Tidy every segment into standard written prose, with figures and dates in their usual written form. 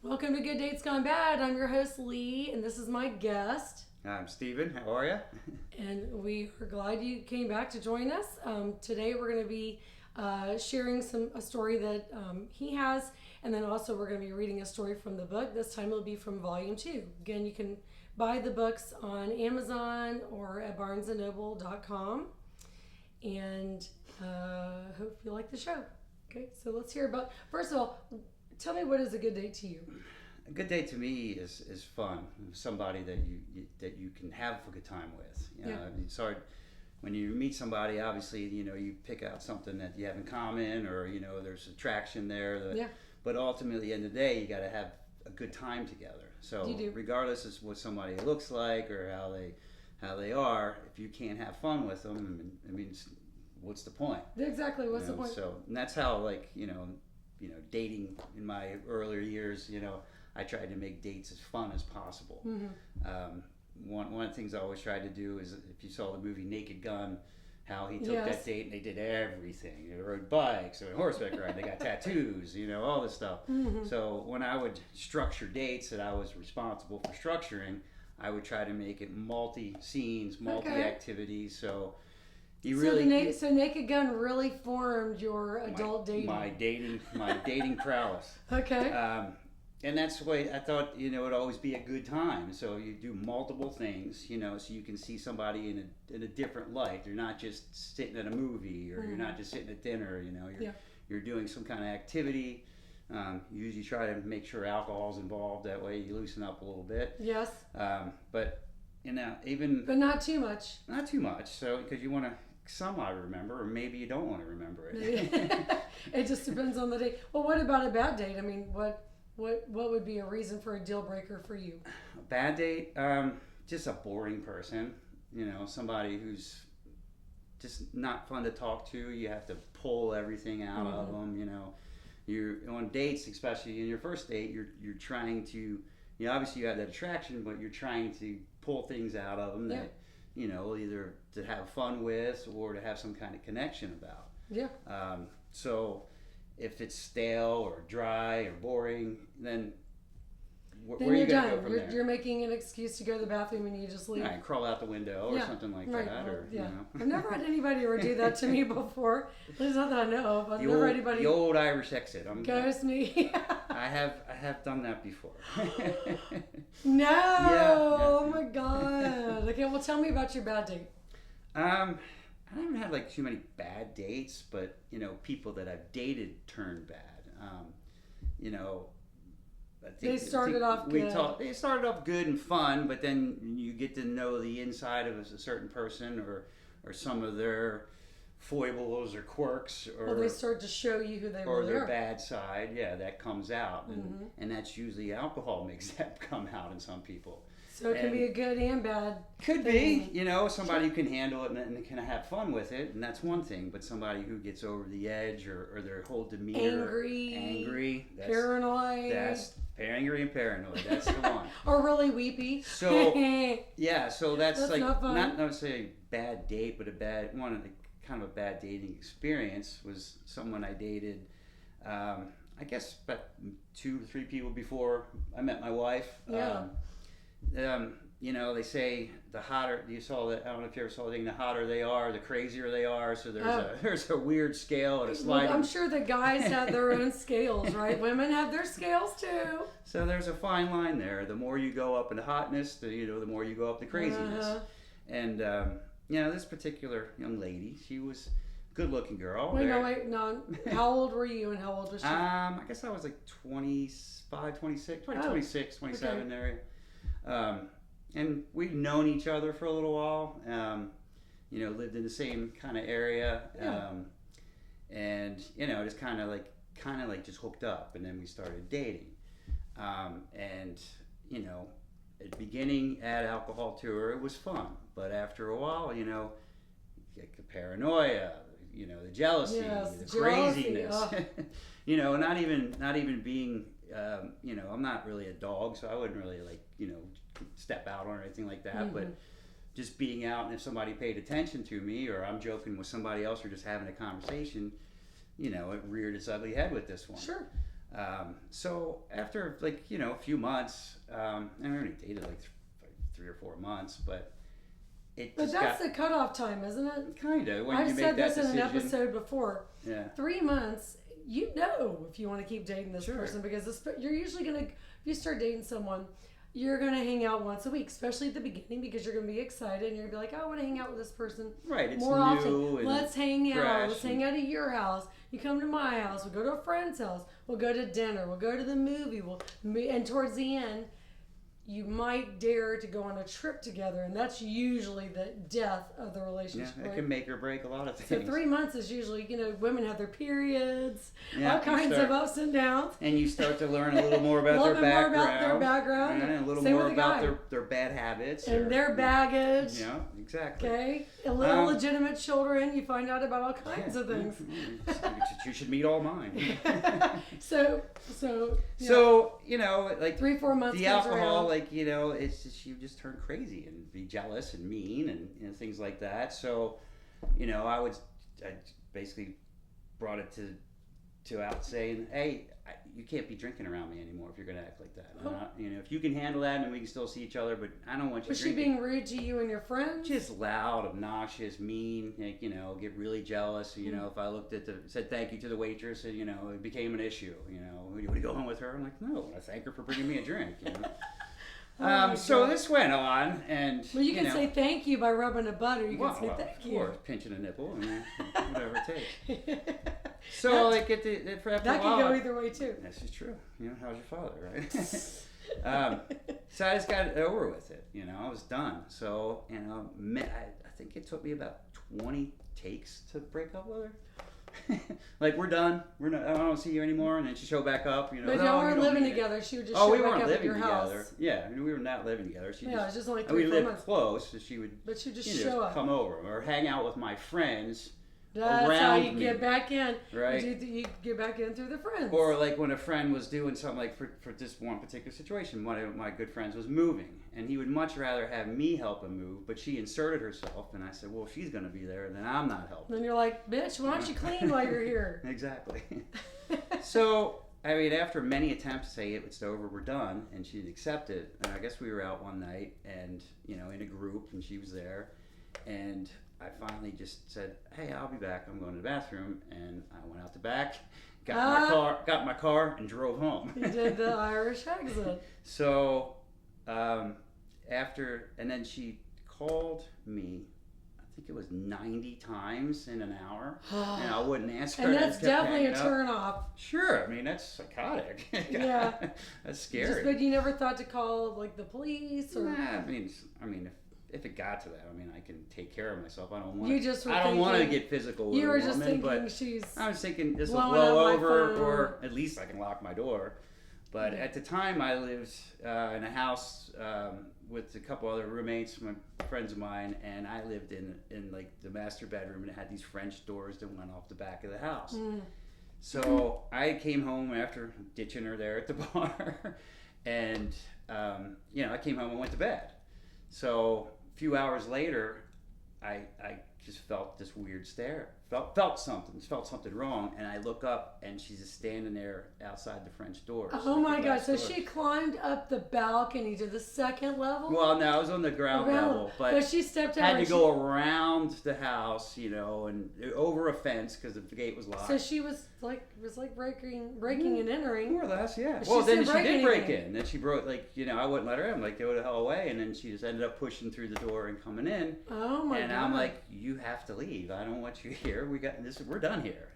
Welcome to Good Dates Gone Bad. I'm your host, Lee, and this is my guest. I'm Steven. How are you? And we are glad you came back to join us. Today we're going to be sharing a story that he has, and then also we're going to be reading a story from the book. This time it'll be from Volume 2. Again, you can buy the books on Amazon or at barnesandnoble.com. And hope you like the show. Okay, so let's hear about, first of all, tell me, what is a good date to you? A good date to me is fun. Somebody that you can have a good time with. You know, Yeah. I mean, sorry, when you meet somebody, obviously, you pick out something that you have in common, or there's attraction there. Yeah. But ultimately, at the end of the day, you got to have a good time together. So You do. regardless of what somebody looks like or how they are, if you can't have fun with them, I mean, what's the point? Exactly. What's the point? So, and that's how, dating in my earlier years, I tried to make dates as fun as possible. Mm-hmm. One of the things I always tried to do is, if you saw the movie Naked Gun, how he took Yes. that date and they did everything. They rode bikes, they went horseback riding, they got tattoos, all this stuff. Mm-hmm. So when I would structure dates that I was responsible for structuring, I would try to make it multi-scenes, multi-activities. So you really... So Naked Gun really formed your adult dating. My dating prowess. Okay. And that's the way I thought, it'd always be a good time. So you do multiple things, so you can see somebody in a different light. You're not just sitting at a movie, or you're not just sitting at dinner, you're doing some kind of activity. You usually try to make sure alcohol's involved. That way you loosen up a little bit. Yes. But But not too much. Not too much. So, because you want to remember, or maybe you don't want to remember it. It just depends on the date. Well, what about a bad date? I mean, what would be a reason for a deal breaker for you? A bad date, just a boring person. Somebody who's just not fun to talk to. You have to pull everything out of them. You're on dates, especially in your first date. You're trying to, obviously you have that attraction, but you're trying to pull things out of them that, either to have fun with or to have some kind of connection about. Yeah. So if it's stale or dry or boring, then where are you're you going to done. go from there? You're making an excuse to go to the bathroom and you just leave. Right, crawl out the window or something like that. Well, Or, I've never had anybody ever do that to me before. At least not that I know of. I've never had anybody. The old Irish exit. Ghost me. I have done that before. No. Yeah. Oh my God. Okay, well, tell me about your bad date. I haven't had too many bad dates, but people that I've dated turned bad. I think, They started off good. They started off good and fun, but then you get to know the inside of a certain person, or some of their foibles or quirks, or they start to show you who they or really their are. bad side. Yeah, that comes out, and that's usually alcohol makes that come out in some people. So it can be a good and bad. Could thing. be, somebody who can handle it and can have fun with it, and that's one thing. But somebody who gets over the edge, or their whole demeanor, angry, that's, paranoid. That's angry and paranoid. That's the one. Or really weepy. So yeah, so that's not fun. not necessarily a bad date, but kind of a bad dating experience was someone I dated. I guess about 2 or 3 people before I met my wife. Yeah. They say the hotter you saw that. I don't know if you ever saw the thing. The hotter they are, the crazier they are. So there's a weird scale and a sliding. Well, I'm sure the guys have their own scales, right? Women have their scales too. So there's a fine line there. The more you go up in the hotness, the more you go up the craziness. And this particular young lady, she was a good-looking girl. Wait, no. How old were you and how old was she? I guess I was 25, 26, 26, 27 there. And we'd known each other for a little while. Lived in the same kind of area. And just kind of just hooked up, and then we started dating. At the beginning, add alcohol to her, it was fun. But after a while, you get the paranoia, the jealousy, the craziness. Not even being, I'm not really a dog, so I wouldn't really step out on or anything like that. But just being out, and if somebody paid attention to me, or I'm joking with somebody else, or just having a conversation, it reared its ugly head with this one. Sure. So after like a few months, and we only dated like 3 or 4 months, but But that's the cutoff time, isn't it? kind of when I've you make said that this in decision. an episode before. Yeah. 3 months, you know if you want to keep dating this Sure. person, because you're usually going to, if you start dating someone, you're going to hang out once a week, especially at the beginning, because you're going to be excited and you're going to be like, oh, I want to hang out with this person Right. It's more new often. and Let's hang out. fresh Let's hang out at your house. You come to my house. We'll go to a friend's house. We'll go to dinner. We'll go to the movie. And towards the end, you might dare to go on a trip together, and that's usually the death of the Yeah, relationship. it right? can make or break a lot of So things. 3 months is usually, women have their periods, Yeah, all you kinds start- of ups and downs. And you start to learn a little more about A their little bit more background. about their background. And a little Same more with the about guy. their bad habits. And or- their baggage. Yeah, exactly. Okay, illegitimate children. You find out about all kinds of things. You should meet all mine. So, So, like 3-4 months. the comes alcohol, around. it's just, you just turn crazy and be jealous and mean and things like that. So, I basically brought it to out saying, hey, you can't be drinking around me anymore if you're going to act like that. Oh. If you can handle that, and we can still see each other, but I don't want you Was she drinking. being rude to you and your friends? Just loud, obnoxious, mean, like, get really jealous. If I looked at said thank you to the waitress, and, it became an issue. Would you go home with her? I'm like, no, I thank her for bringing me a drink. Oh my So God. this went on, and Well, you can say thank you by rubbing a butt, or you can say of thank you. course, pinching a nipple, whatever it takes. So like after That a while, could go either way too. this is true. How's your father, right? So I just got it over with it. I was done. So I think it took me about 20 takes to break up with her. Like, we're done. I don't see you anymore. And then she showed back up. But "No, y'all you weren't don't living need it." together. She would just Oh, show we back weren't up at living your together. house. Yeah, we were not living together. She Yeah, it was just, just like and we 3-4 lived months. close, so she would But she just just show up. come over or hang out with my friends. That's how around you me. get back in. Right. You get back in through the friends. Or like when a friend was doing something, like for this one particular situation, one of my good friends was moving, and he would much rather have me help him move, but she inserted herself, and I said, well, if she's going to be there, then I'm not helping. then you're like, bitch, why don't you clean while you're here? Exactly. So, after many attempts to say it's over, we're done, and she'd accept it, and I guess we were out one night, and, in a group, and she was there, and I finally just said, hey, I'll be back. I'm going to the bathroom, and I went out the back, got my car, and drove home. You did the Irish exit. So, and then she called me, I think it was 90 times in an hour, and I wouldn't answer. And I that's just kept definitely a hanging up. turn off. Sure, that's psychotic. Yeah. That's scary. But you never thought to call like the police or Nah, if it got to that, I can take care of myself. I don't want. You just were I don't want to thinking- get physical with you a were woman, just thinking but she's I was thinking this will blowing blow up my over, phone. or at least I can lock my door. But at the time, I lived in a house with a couple other roommates, my friends of mine, and I lived in like the master bedroom, and it had these French doors that went off the back of the house. So I came home after ditching her there at the bar, and I came home and went to bed. So a few hours later, I just felt this weird stare. Felt something wrong, and I look up, and she's just standing there outside the French doors. Oh like my the God! glass So doors. she climbed up the balcony to the second level. Well, no, I was on the ground level, but she stepped out. had to and go around the house, and over a fence because the gate was locked. So she was like breaking and entering. More or less, yeah. But Well, she then didn't she break did break anything. in. Then she broke, I wouldn't let her in. Like, go the hell away. And then she just ended up pushing through the door and coming in. Oh my And God! I'm like, you have to leave. I don't want you here. We're done here,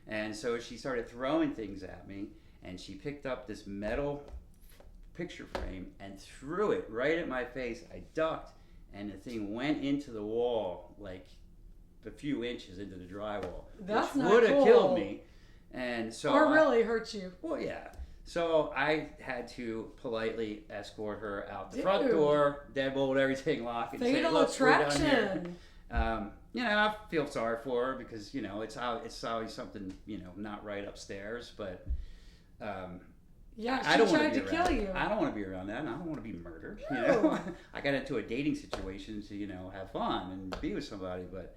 And so she started throwing things at me, and she picked up this metal picture frame and threw it right at my face. I ducked, and the thing went into the wall, like a few inches into the drywall, That's which not would have cool. killed me. And so Or really hurt you. well, yeah. So I had to politely escort her out the front Dude. door, deadbolt everything, lock, and say, Fatal "Look, we're done here." attraction. I feel sorry for her because it's always something not right upstairs, but Yeah, I she don't want tried to to be around. kill you. I don't want to be around that, and I don't want to be murdered. No. I got into a dating situation to have fun and be with somebody, but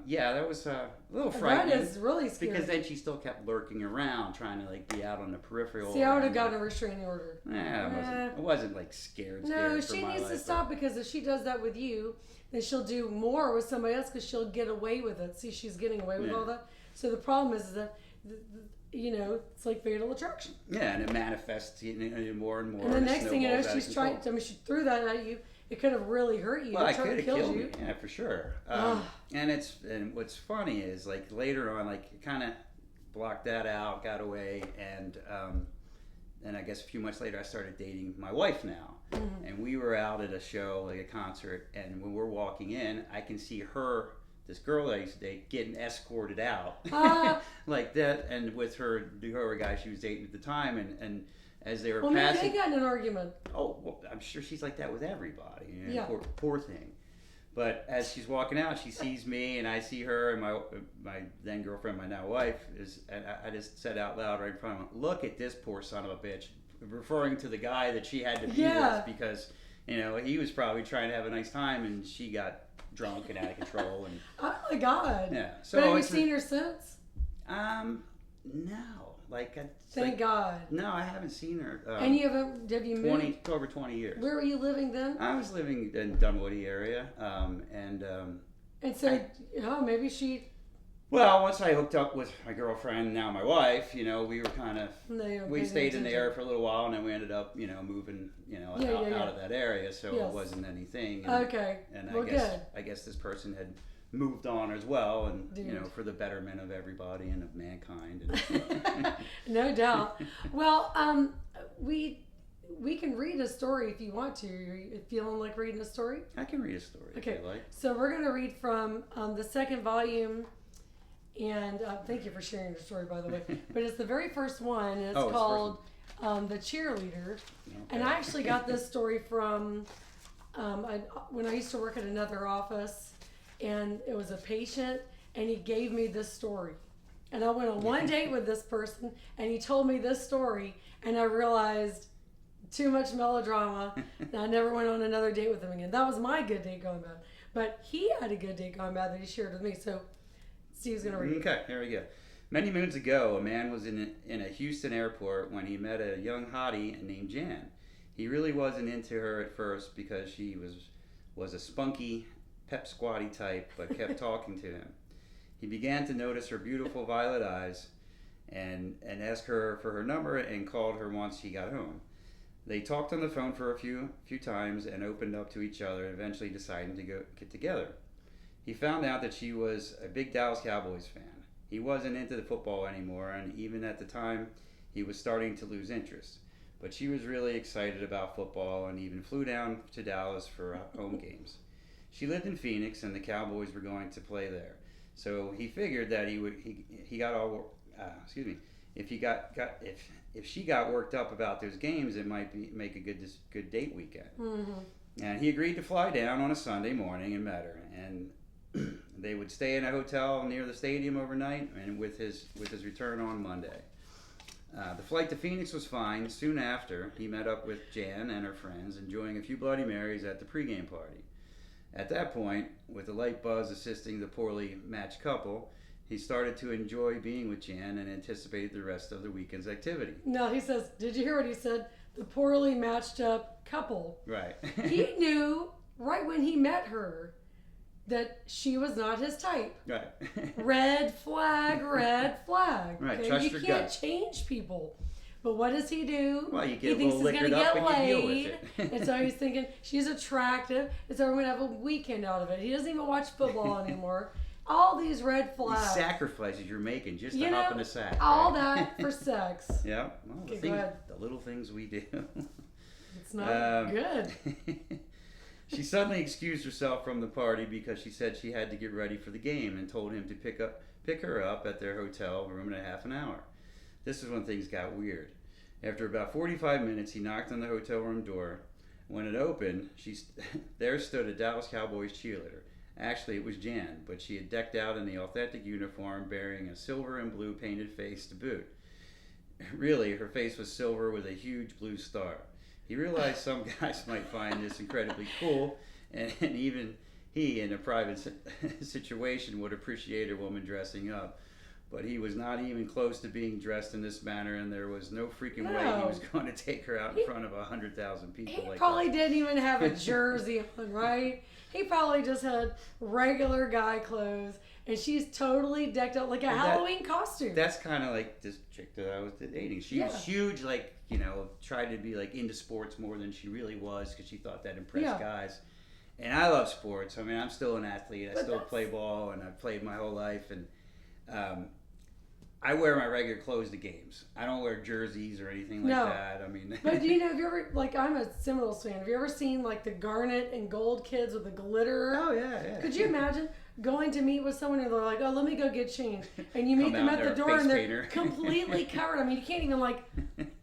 Yeah, that was a little That frightening. is really scary. Because then she still kept lurking around, trying to like be out on the peripheral. See, I would have around gotten the- a restraining order. It wasn't like scared No, for she my needs life, to stop because if she does that with you, then she'll do more with somebody else because she'll get away with it. See, she's getting away with Yeah. all that. So the problem is that, it's like fatal attraction. Yeah, and it manifests more and more. And the next thing you know, snowballs out of she's trying. control. I mean, she threw that at you. It could have really hurt you. Well, It I could have killed killed you. me. Yeah, for sure. Ugh. And what's funny is like later on, like kind of blocked that out, got away, and I guess a few months later, I started dating my wife now, and we were out at a show, like a concert, and when we're walking in, I can see her, this girl that I used to date, getting escorted out, like that, and with the other guy she was dating at the time, and as they were Well, maybe passing. they got in an argument. Oh, well, I'm sure she's like that with everybody. Yeah. Poor thing. But as she's walking out, she sees me, and I see her, and my then girlfriend, my now wife, and I just said out loud right in front of her, "Look at this poor son of a bitch," referring to the guy that she had to be Yeah. with because, he was probably trying to have a nice time, and she got drunk and out of control, and Oh my God. yeah. But have you it's seen her since? no, like Thank God. no, I haven't seen her. And have you moved? Over 20 years. Where were you living then? I was living in Dunwoody area, And so, maybe she. well, once I hooked up with my girlfriend, now my wife, we were kind of, we stayed in the area for a little while, and then we ended up, moving, out of that area, so Yes. it wasn't anything. And, Okay. and Well, good. I guess this person had moved on as well, and Dude. for the betterment of everybody and of mankind. And No doubt. Well, we can read a story if you want to. Are you feeling like reading a story? I can read a story Okay. if you like. So we're going to read from the second volume, and thank you for sharing your story, by the way. But it's the very first one, and it's Oh, it's the first called The Cheerleader. And I actually got this story from when I used to work at another office, and it was a patient, and he gave me this story. And I went on one date with this person, and he told me this story, and I realized too much melodrama, and I never went on another date with him again. That was my good date gone bad. But he had a good date gone bad that he shared with me, so Steve's going to read it. Okay, here we go. Many moons ago, a man was in a Houston airport when he met a young hottie named Jan. He really wasn't into her at first because she was a spunky, pep squatty type, but kept talking to him. He began to notice her beautiful violet eyes and asked her for her number and called her once he got home. They talked on the phone for a few times and opened up to each other, eventually deciding to get together. He found out that she was a big Dallas Cowboys fan. He wasn't into the football anymore, and even at the time, he was starting to lose interest. But she was really excited about football and even flew down to Dallas for home games. She lived in Phoenix, and the Cowboys were going to play there. So he figured that if she got worked up about those games, it might make a good date weekend. Mm-hmm. And he agreed to fly down on a Sunday morning and met her. And they would stay in a hotel near the stadium overnight, and with his return on Monday. The flight to Phoenix was fine. Soon after, he met up with Jan and her friends, enjoying a few Bloody Marys at the pregame party. At that point, with the light buzz assisting the poorly matched couple, he started to enjoy being with Jan and anticipated the rest of the weekend's activity. No, he says, did you hear what he said? The poorly matched up couple. Right. He knew right when he met her that she was not his type. Right. Red flag, red flag. Right, Okay? trust You your can't gut. change people. But what does he do? Well, you He get a thinks little he's going to liquored up get and you deal laid. with it. And so he's thinking, she's attractive. And so we're going to have a weekend out of it. He doesn't even watch football anymore. All these red These flags. sacrifices you're making just to You hop know, in a sack. all right? that for sex. Yeah. Well, Okay, go ahead. the little things we do. It's not good. She suddenly excused herself from the party because she said she had to get ready for the game and told him to pick her up at their hotel room in a half an hour. This is when things got weird. After about 45 minutes, he knocked on the hotel room door. When it opened, there stood a Dallas Cowboys cheerleader. Actually, it was Jan, but she had decked out in the authentic uniform, bearing a silver and blue painted face to boot. Really, her face was silver with a huge blue star. He realized some guys might find this incredibly cool, and he he in a private situation would appreciate a woman dressing up. But he was not even close to being dressed in this manner, and there was no freaking way he was going to take her out in front of 100,000 people. He like probably that. didn't even have a jersey on, right? He probably just had regular guy clothes, and she's totally decked out like a Halloween costume. That's kind of like this chick that I was dating. She was huge, like, you know, tried to be like into sports more than she really was because she thought that impressed guys. And I love sports. I mean, I'm still an athlete. I still play ball, and I've played my whole life, and I wear my regular clothes to games. I don't wear jerseys or anything like that. I mean, but do you know? Have you ever, like, I'm a Seminoles fan. Have you ever seen like the garnet and gold kids with the glitter? Oh yeah. Could you imagine going to meet with someone and they're like, "Oh, let me go get changed," and you meet them at the door and they're completely covered. I mean, you can't even like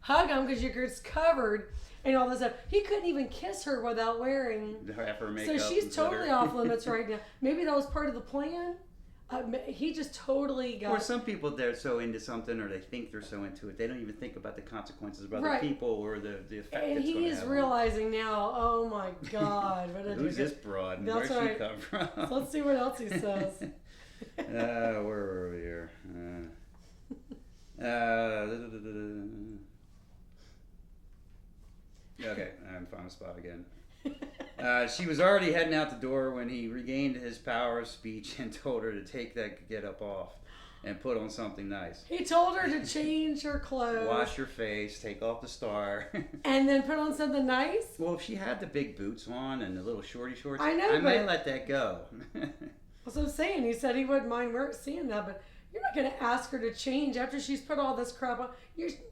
hug them because you're just covered and all this stuff. He couldn't even kiss her without wearing. Her makeup. So she's totally off limits right now. Maybe that was part of the plan. He just totally got. Or some people, they're so into something, or they think they're so into it, they don't even think about the consequences of other people or the effect. And he is realizing now. Oh my God! Who's this broad? And where'd she come from? So let's see what else he says. Where were we here? Okay, I'm on the spot again. She was already heading out the door when he regained his power of speech and told her to take that get up off and put on something nice. He told her to change her clothes. Wash your face, take off the star. And then put on something nice? Well, if she had the big boots on and the little shorty shorts, I may let that go. That's what I'm saying. He said he wouldn't mind seeing that, but you're not going to ask her to change after she's put all this crap on.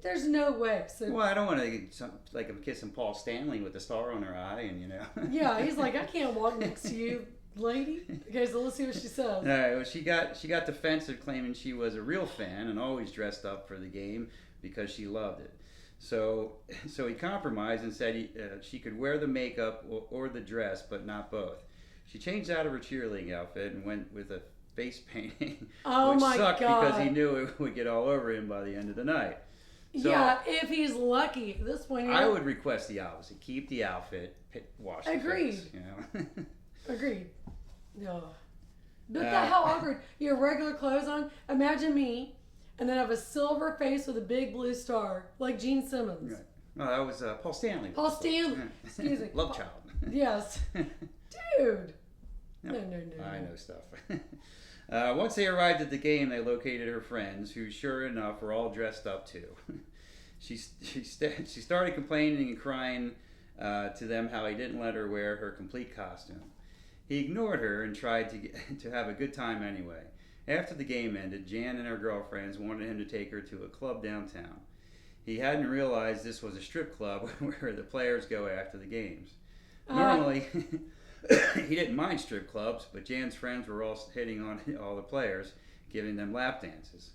There's no way. So, well, I don't want to like I'm kissing Paul Stanley with a star on her eye, and you know. Yeah, he's like, I can't walk next to you, lady. Okay, so let's see what she says. All right. Well, she got defensive, claiming she was a real fan and always dressed up for the game because she loved it. So he compromised and said she could wear the makeup or the dress, but not both. She changed out of her cheerleading outfit and went with a face painting, which sucked because he knew it would get all over him by the end of the night. So, yeah, if he's lucky at this point. I would request the opposite. Keep the outfit, wash the face. You know? Agreed. No. But how awkward. You have regular clothes on. Imagine me, and then I have a silver face with a big blue star, like Gene Simmons. Right. No, that was Paul Stanley. Paul Stanley. Excuse me. Love child. Yes. Dude. No. I know stuff. Once they arrived at the game, they located her friends, who, sure enough, were all dressed up too. She started complaining and crying to them how he didn't let her wear her complete costume. He ignored her and tried to have a good time anyway. After the game ended, Jan and her girlfriends wanted him to take her to a club downtown. He hadn't realized this was a strip club where the players go after the games. Normally, he didn't mind strip clubs, but Jan's friends were all hitting on all the players, giving them lap dances.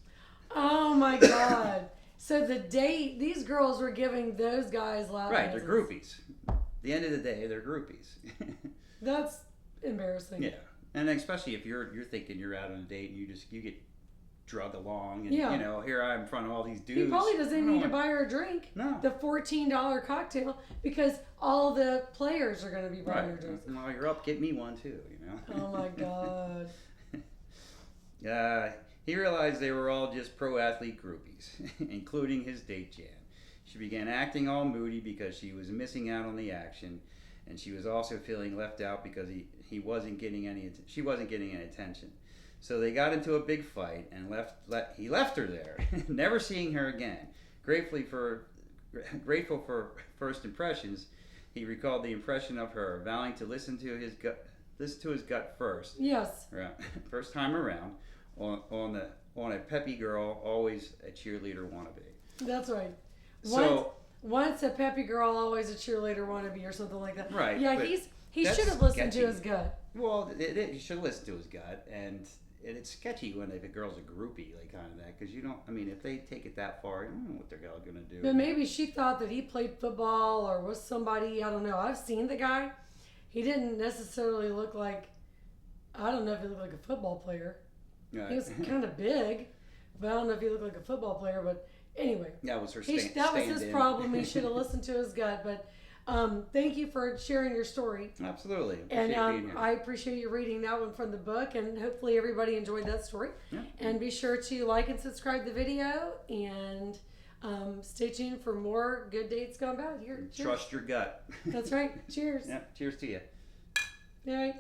Oh my God. So these girls were giving those guys lap dances. Right, they're groupies. At the end of the day, they're groupies. That's embarrassing. Yeah, and especially if you're thinking you're out on a date and you get drug along, and you know, here I am in front of all these dudes. He probably doesn't need to buy her a drink. No. The $14 cocktail, because all the players are going to be buying her drinks. While you're up, get me one too, you know. Oh my God. He realized they were all just pro athlete groupies, including his date Jan. She began acting all moody because she was missing out on the action, and she was also feeling left out because she wasn't getting any attention. So they got into a big fight, and he left her there, never seeing her again. Grateful for first impressions, he recalled the impression of her, vowing to listen to his gut first. Yes. First time around, on a peppy girl, always a cheerleader wannabe. That's right. So once a peppy girl, always a cheerleader wannabe, or something like that. Right. Yeah, he should have listened to his gut. Well, you should listen to his gut, and it's sketchy when if a girl's a groupie, like kind of that, because you don't. I mean, if they take it that far, you don't know what they're going to do. But maybe she thought that he played football or was somebody. I don't know. I've seen the guy. He didn't necessarily look like. I don't know if he looked like a football player. Right. He was kind of big, but I don't know if he looked like a football player. But anyway, that was her. That was his problem. He should have listened to his gut. But Thank you for sharing your story. Absolutely. And Appreciate being here. I appreciate you reading that one from the book, and hopefully everybody enjoyed that story. Yeah. And be sure to like and subscribe the video, and stay tuned for more Good Dates Gone Bad. Here, cheers. Trust your gut. That's right. Cheers. Yeah. Cheers to you. All right.